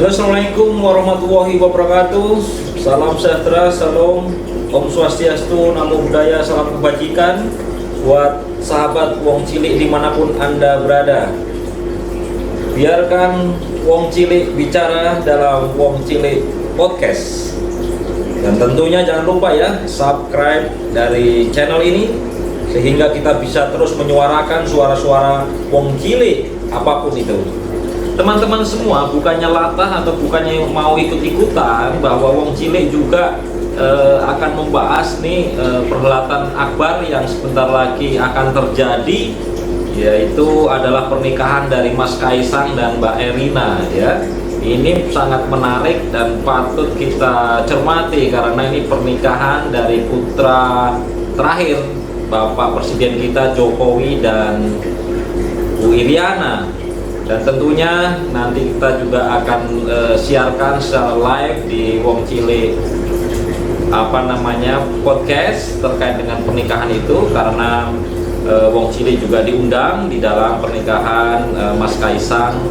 Halo, assalamualaikum warahmatullahi wabarakatuh. Salam sejahtera, salam, Om Swastiastu, Namo Buddhaya, salam kebajikan buat sahabat Wong Cilik dimanapun Anda berada. Biarkan Wong Cilik bicara dalam Wong Cilik Podcast. Dan tentunya jangan lupa ya, subscribe dari channel ini sehingga kita bisa terus menyuarakan suara-suara Wong Cilik apapun itu. Teman-teman semua bukannya latah atau bukannya mau ikut-ikutan bahwa Wong Cilik juga akan membahas nih perhelatan akbar yang sebentar lagi akan terjadi, yaitu adalah pernikahan dari Mas Kaisang dan Mbak Erina ya. Ini sangat menarik dan patut kita cermati karena ini pernikahan dari putra terakhir Bapak Presiden kita Jokowi dan Bu Iriana. Dan tentunya nanti kita juga akan siarkan secara live di Wong Cilik podcast terkait dengan pernikahan itu, karena Wong Cilik juga diundang di dalam pernikahan Mas Kaisang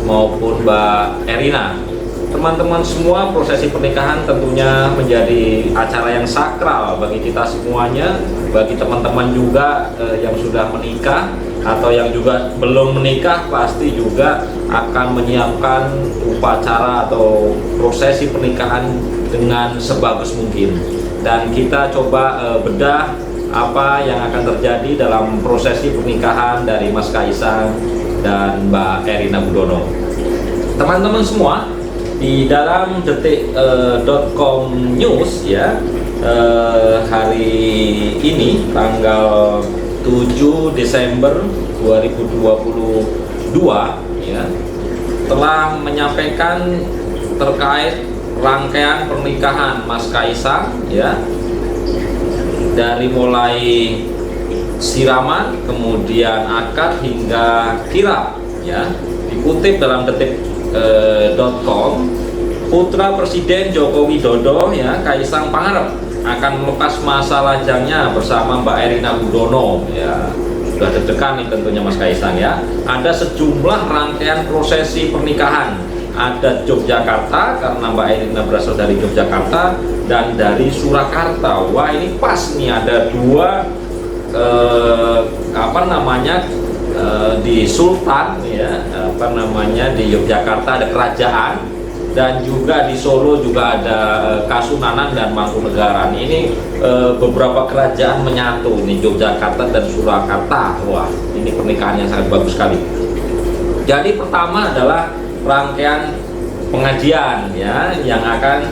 maupun Mbak Erina. Teman-teman semua, prosesi pernikahan tentunya menjadi acara yang sakral bagi kita semuanya, bagi teman-teman juga yang sudah menikah atau yang juga belum menikah pasti juga akan menyiapkan upacara atau prosesi pernikahan dengan sebagus mungkin. Dan kita coba bedah apa yang akan terjadi dalam prosesi pernikahan dari Mas Kaisang dan Mbak Erina Gudono. Teman-teman semua, di dalam detik.com news ya, hari ini tanggal 7 Desember 2022 ya, telah menyampaikan terkait rangkaian pernikahan Mas Kaisang ya, dari mulai siraman, kemudian akad hingga kirap ya. Dikutip dalam detik.com, putra Presiden Joko Widodo ya, Kaisang Pangarep akan melepas masa lajangnya bersama Mbak Erina Gudono ya. Sudah deg-degan nih tentunya Mas Kaisang ya. Ada sejumlah rangkaian prosesi pernikahan. Ada Yogyakarta karena Mbak Erina berasal dari Yogyakarta, dan dari Surakarta. Wah, ini pas nih, ada dua di Sultan ya, di Yogyakarta ada kerajaan, dan juga di Solo juga ada Kasunanan dan Mangkunegaran. Ini beberapa kerajaan menyatu, ini Yogyakarta dan Surakarta. Wah, ini pernikahan yang sangat bagus sekali. Jadi pertama adalah rangkaian pengajian ya, yang akan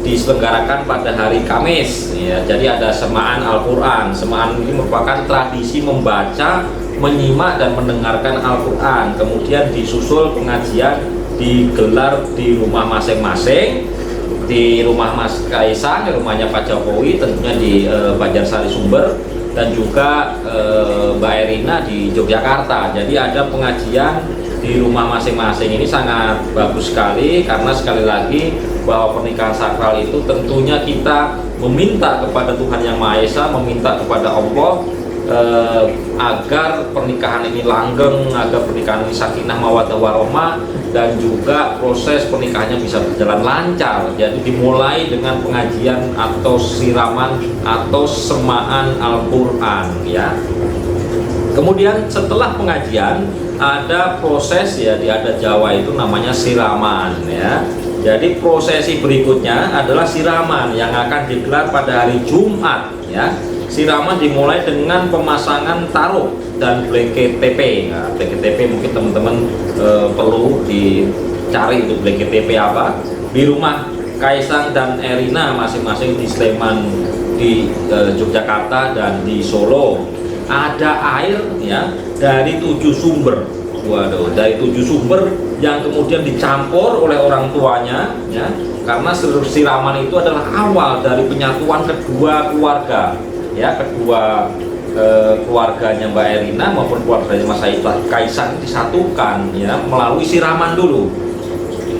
diselenggarakan pada hari Kamis ya. Jadi ada semaan Al-Quran. Semaan ini merupakan tradisi membaca, menyimak dan mendengarkan Al-Quran. Kemudian disusul pengajian digelar di rumah masing-masing, di rumah Mas Kaisang, di rumahnya Pak Jokowi tentunya di Banjarsari Sumber, dan juga Mbak Erina di Yogyakarta. Jadi ada pengajian di rumah masing-masing. Ini sangat bagus sekali karena sekali lagi bahwa pernikahan sakral itu tentunya kita meminta kepada Tuhan Yang Maha Esa, meminta kepada Allah agar pernikahan ini langgeng, agar pernikahan ini sakinah mawaddah warohmah, dan juga proses pernikahannya bisa berjalan lancar. Jadi dimulai dengan pengajian atau siraman atau semaan Al-Quran ya. Kemudian setelah pengajian ada proses ya, di adat Jawa itu namanya siraman ya. Jadi prosesi berikutnya adalah siraman yang akan digelar pada hari Jumat ya. Siraman dimulai dengan pemasangan taruh dan BKTP. Nah, BKTP mungkin teman-teman perlu dicari itu BKTP apa. Di rumah Kaisang dan Erina masing-masing di Sleman, di Yogyakarta dan di Solo. Ada air ya dari 7 sumber. Waduh, dari 7 sumber yang kemudian dicampur oleh orang tuanya ya. Karena siraman itu adalah awal dari penyatuan kedua keluarga. Ya, kedua keluarganya Mbak Erina maupun keluarganya Mas Kaisang disatukan ya melalui siraman dulu.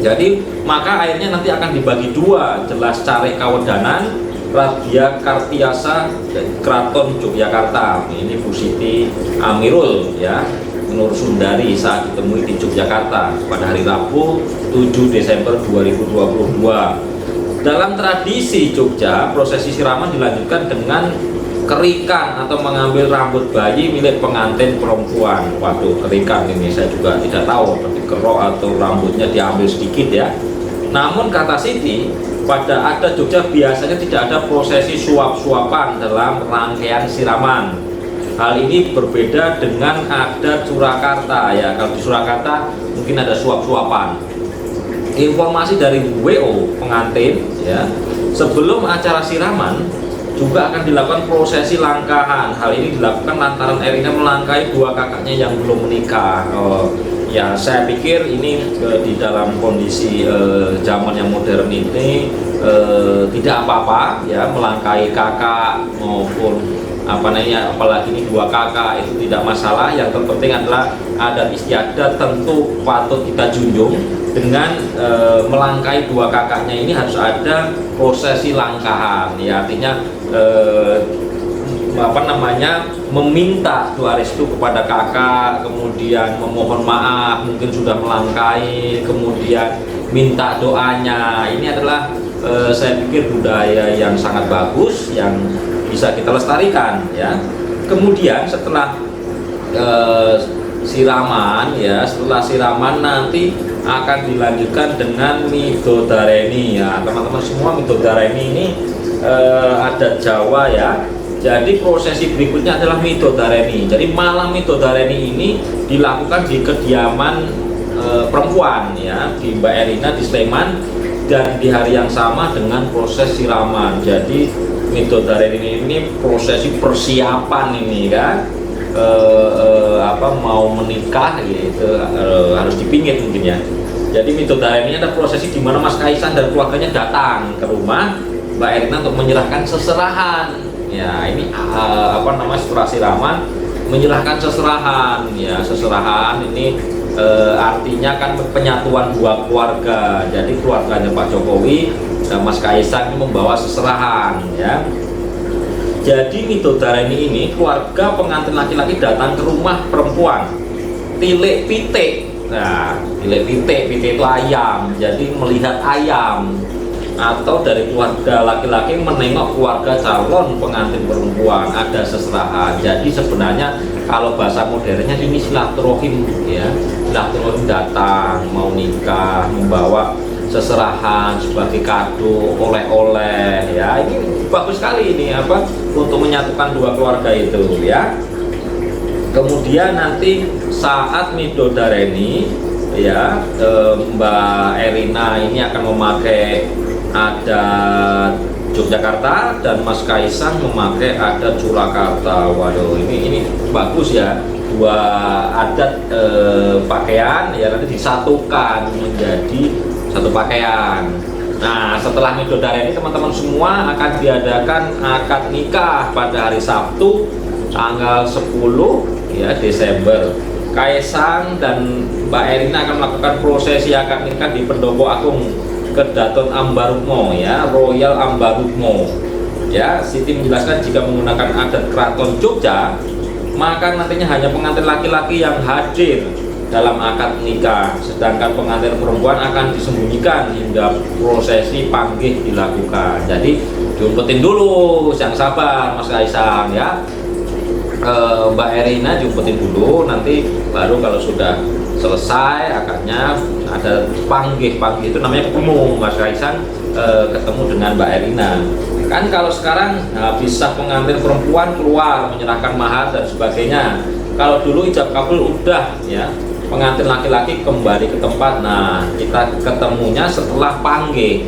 Jadi maka airnya nanti akan dibagi dua, jelas Carek Kawedanan, Radia Kartiasa, Keraton Yogyakarta. Ini Bu Siti Amirul ya, Nur Sundari saat ditemui di Yogyakarta pada hari Rabu 7 Desember 2022. Dalam tradisi Jogja, prosesi siraman dilanjutkan dengan kerikan atau mengambil rambut bayi milik pengantin perempuan. Waduh, kerikan ini saya juga tidak tahu, seperti kerok atau rambutnya diambil sedikit ya. Namun kata Siti, pada adat Jogja biasanya tidak ada prosesi suap-suapan dalam rangkaian siraman. Hal ini berbeda dengan adat Surakarta ya. Kalau di Surakarta mungkin ada suap-suapan. Informasi dari WO pengantin ya, sebelum acara siraman juga akan dilakukan prosesi langkahan. Hal ini dilakukan lantaran Erina melangkahi dua kakaknya yang belum menikah. Ya, saya pikir ini di dalam kondisi zaman yang modern ini tidak apa-apa ya, melangkahi kakak maupun apalagi ini dua kakak itu tidak masalah. Yang terpenting adalah adat istiadat tentu patut kita junjung. Dengan melangkahi dua kakaknya ini harus ada prosesi langkahan ya, artinya meminta doa restu kepada kakak, kemudian memohon maaf mungkin sudah melangkahi, kemudian minta doanya. Ini adalah saya pikir budaya yang sangat bagus yang bisa kita lestarikan ya. Kemudian setelah siraman ya, setelah siraman nanti akan dilanjutkan dengan midodareni ya teman-teman semua. Midodareni ini adat Jawa ya. Jadi prosesi berikutnya adalah midodareni. Jadi malam midodareni ini dilakukan di kediaman perempuan ya, di Mbak Erina di Sleman, dan di hari yang sama dengan proses siraman. Jadi midodareni ini prosesi persiapan ini kan, mau menikah gitu, harus dipingit mungkin ya. Jadi midodareni ada prosesi di mana Mas Kaisang dan keluarganya datang ke rumah Mbak Erina untuk menyerahkan seserahan. Ya, ini setelah siraman menyerahkan seserahan ya. Seserahan ini artinya kan penyatuan dua keluarga. Jadi keluarganya Pak Jokowi dan Mas Kaisang membawa seserahan ya. Jadi midodareni ini keluarga pengantin laki-laki datang ke rumah perempuan, tilik pitik. Nah, tilik pitik itu ayam. Jadi melihat ayam, atau dari keluarga laki-laki menengok keluarga calon pengantin perempuan, ada seserahan. Jadi sebenarnya kalau bahasa modernnya ini silaturahim ya. Silaturahim datang mau nikah, membawa seserahan sebagai kado, oleh-oleh ya. Ini bagus sekali ini untuk menyatukan dua keluarga itu ya. Kemudian nanti saat midodareni ya, Mbak Erina ini akan memakai adat Yogyakarta dan Mas Kaisang memakai adat Surakarta. Waduh, ini bagus ya, dua adat pakaian ya nanti disatukan menjadi satu pakaian. Nah, setelah midodareni teman-teman semua akan diadakan akad nikah pada hari Sabtu tanggal 10 ya Desember. Kaisang dan Mbak Erina akan melakukan prosesi akad nikah di Pendopo Agung Kedaton Ambarukmo ya, Royal Ambarukmo ya. Siti menjelaskan jika menggunakan adat Keraton Jogja, maka nantinya hanya pengantin laki-laki yang hadir dalam akad nikah, sedangkan pengantin perempuan akan disembunyikan hingga prosesi panggih dilakukan. Jadi diumpetin dulu, yang sabar Mas Kaisang ya. Mbak Erina diumpetin dulu, nanti baru kalau sudah selesai akadnya ada panggih itu namanya ketemu Mas Kaisang ketemu dengan Mbak Erina. Kan kalau sekarang bisa pengantin perempuan keluar menyerahkan mahar dan sebagainya. Kalau dulu ijab kabul udah ya, pengantin laki-laki kembali ke tempat. Nah, kita ketemunya setelah panggih.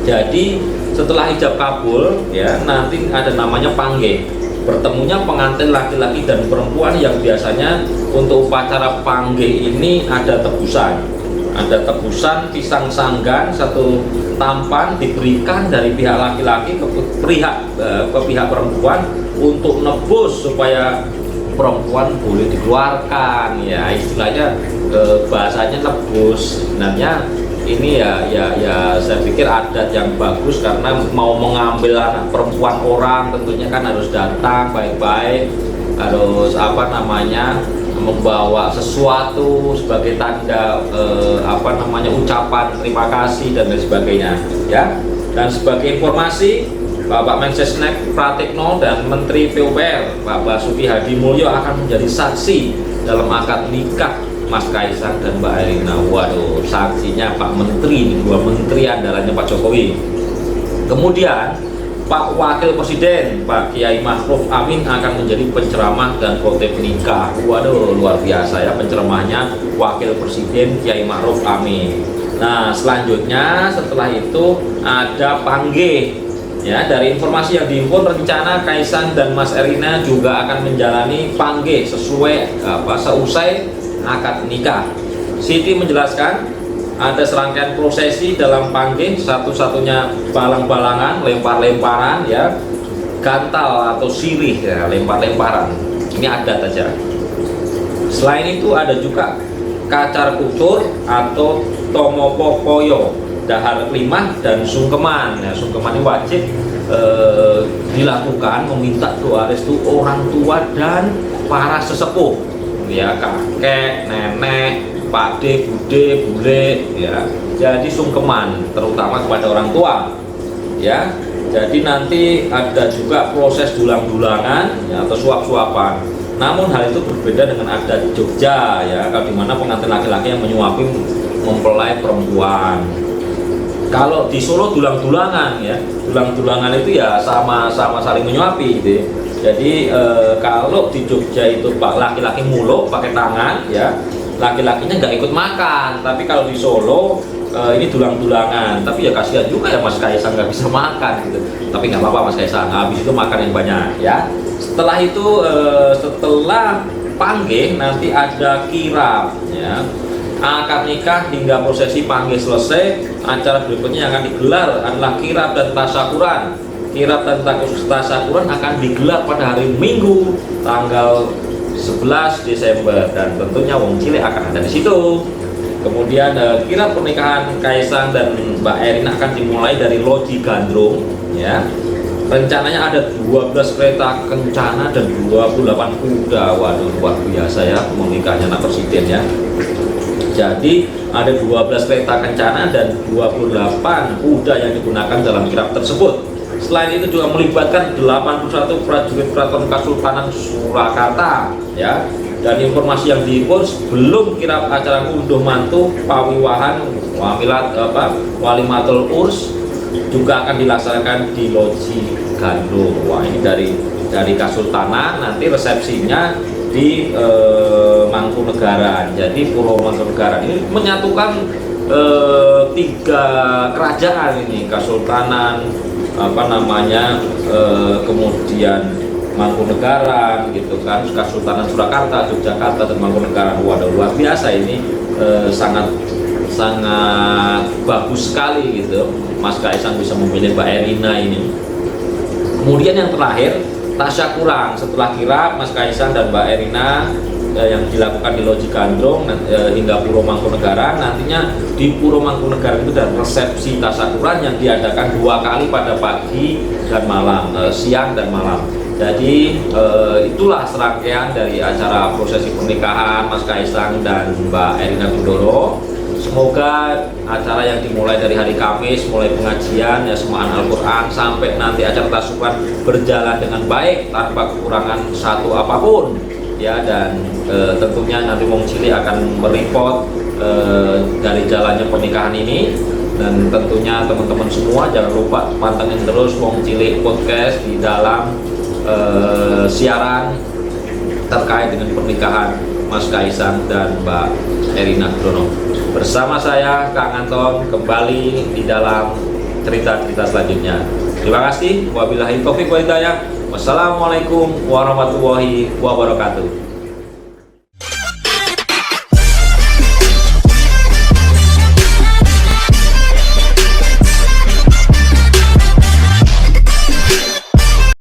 Jadi setelah ijab kabul ya, nanti ada namanya panggih. Bertemunya pengantin laki-laki dan perempuan yang biasanya untuk upacara panggih ini ada tebusan. Ada tebusan pisang sanggan, satu tampan diberikan dari pihak laki-laki ke pihak perempuan untuk nebus supaya perempuan boleh dikeluarkan ya, istilahnya bahasanya nebus. Sebenarnya ini ya saya pikir adat yang bagus, karena mau mengambil anak perempuan orang tentunya kan harus datang baik-baik, harus membawa sesuatu sebagai tanda ucapan terima kasih dan lain sebagainya, ya. Dan sebagai informasi, Bapak Mensesnek Pratikno dan Menteri PUPR Pak Basuki Hadimulyo akan menjadi saksi dalam akad nikah Mas Kaisang dan Mbak Erina. Waduh, saksinya Pak Menteri, dua menteri andalannya Pak Jokowi. Kemudian Pak Wakil Presiden Pak Kiai Ma'ruf Amin akan menjadi penceramah dan khotib nikah. Waduh, luar biasa ya penceramahnya Wakil Presiden Kiai Ma'ruf Amin. Nah, selanjutnya setelah itu ada panggih. Ya, dari informasi yang dihimpun, rencana Kaisang dan Mas Erina juga akan menjalani panggih seusai akad nikah. Siti menjelaskan ada serangkaian prosesi dalam panggih, satu-satunya balang-balangan, lempar-lemparan, ya, gantal atau sirih, ya, lempar-lemparan. Ini adat aja. Selain itu ada juga kacar kucur atau tomopopoyo, dahar limah dan sungkeman. Ya, sungkeman ini wajib dilakukan, meminta doa restu orang tua dan para sesepuh, ya, kakek, nenek, pakde, bude, bule, ya. Jadi sungkeman terutama kepada orang tua, ya. Jadi nanti ada juga proses dulang-dulangan, ya, atau suap-suapan. Namun hal itu berbeda dengan adat Jogja, ya, di mana pengantin laki-laki yang menyuapi mempelai perempuan. Kalau di Solo dulang-dulangan, ya, dulang-dulangan itu ya sama-sama saling menyuapi, gitu ya. Jadi kalau di Jogja itu Pak laki-laki muluk pakai tangan, ya, laki-lakinya nggak ikut makan. Tapi kalau di Solo ini dulang-dulangan. Tapi ya kasihan juga ya Mas Kaisang nggak bisa makan, gitu. Tapi nggak apa-apa Mas Kaisang, habis itu makan yang banyak, ya. Setelah itu setelah panggih nanti ada kirap, ya. Akad nikah hingga prosesi panggih selesai, acara berikutnya yang akan digelar adalah kirap dan tasyakuran. Kirap dan tasyakuran akan digelar pada hari Minggu tanggal 11 Desember dan tentunya wong cilik akan ada di situ. Kemudian kirap pernikahan Kaisang dan Mbak Erina akan dimulai dari Loji Gandrung, ya. Rencananya ada 12 kereta kencana dan 28 kuda. Waduh, luar biasa ya menikahnya anak presiden, ya. Jadi ada 12 kereta kencana dan 28 kuda yang digunakan dalam kirap tersebut. Selain itu juga melibatkan 81 prajurit Keraton Kasultanan Surakarta, ya. Dan informasi yang dihimpun sebelum kirap acara ngunduh mantu pawiwahan walimatul urs juga akan dilaksanakan di Loji Gandrung. Wah, ini dari Kasultanan, nanti resepsinya di Mangkunegaran. Jadi Pulau Mangkunegaran ini menyatukan 3 kerajaan ini, Kasultanan, kemudian Mangkunegaran, gitu kan, Kasultanan Surakarta, Yogyakarta, dan Mangkunegaran. Waduh, luar biasa ini, sangat bagus sekali, gitu. Mas Kaisang bisa memilih Mbak Erina ini. Kemudian yang terakhir, tasyakuran. Setelah kirap, Mas Kaisang dan Mbak Erina yang dilakukan di Loji Gandrung hingga Puro Mangkunegaran, nantinya di Puro Mangkunegaran itu dan resepsi tasyakuran yang diadakan 2 kali pada pagi dan malam, siang dan malam. Jadi itulah serangkaian dari acara prosesi pernikahan Mas Kaisang dan Mbak Erina Gudono. Semoga acara yang dimulai dari hari Kamis, mulai pengajian, ya, semaan Al-Quran, sampai nanti acara tasyakuran berjalan dengan baik tanpa kekurangan satu apapun, ya. Dan tentunya nanti wong cilik akan mereport dari jalannya pernikahan ini. Dan tentunya teman-teman semua jangan lupa pantengin terus Wong Cilik Podcast di dalam siaran terkait dengan pernikahan Mas Kaisang dan Mbak Erina Gudono. Bersama saya Kang Anton kembali di dalam cerita-cerita selanjutnya. Terima kasih. Wabillahi taufiq wal hidayah. Wassalamualaikum warahmatullahi wabarakatuh.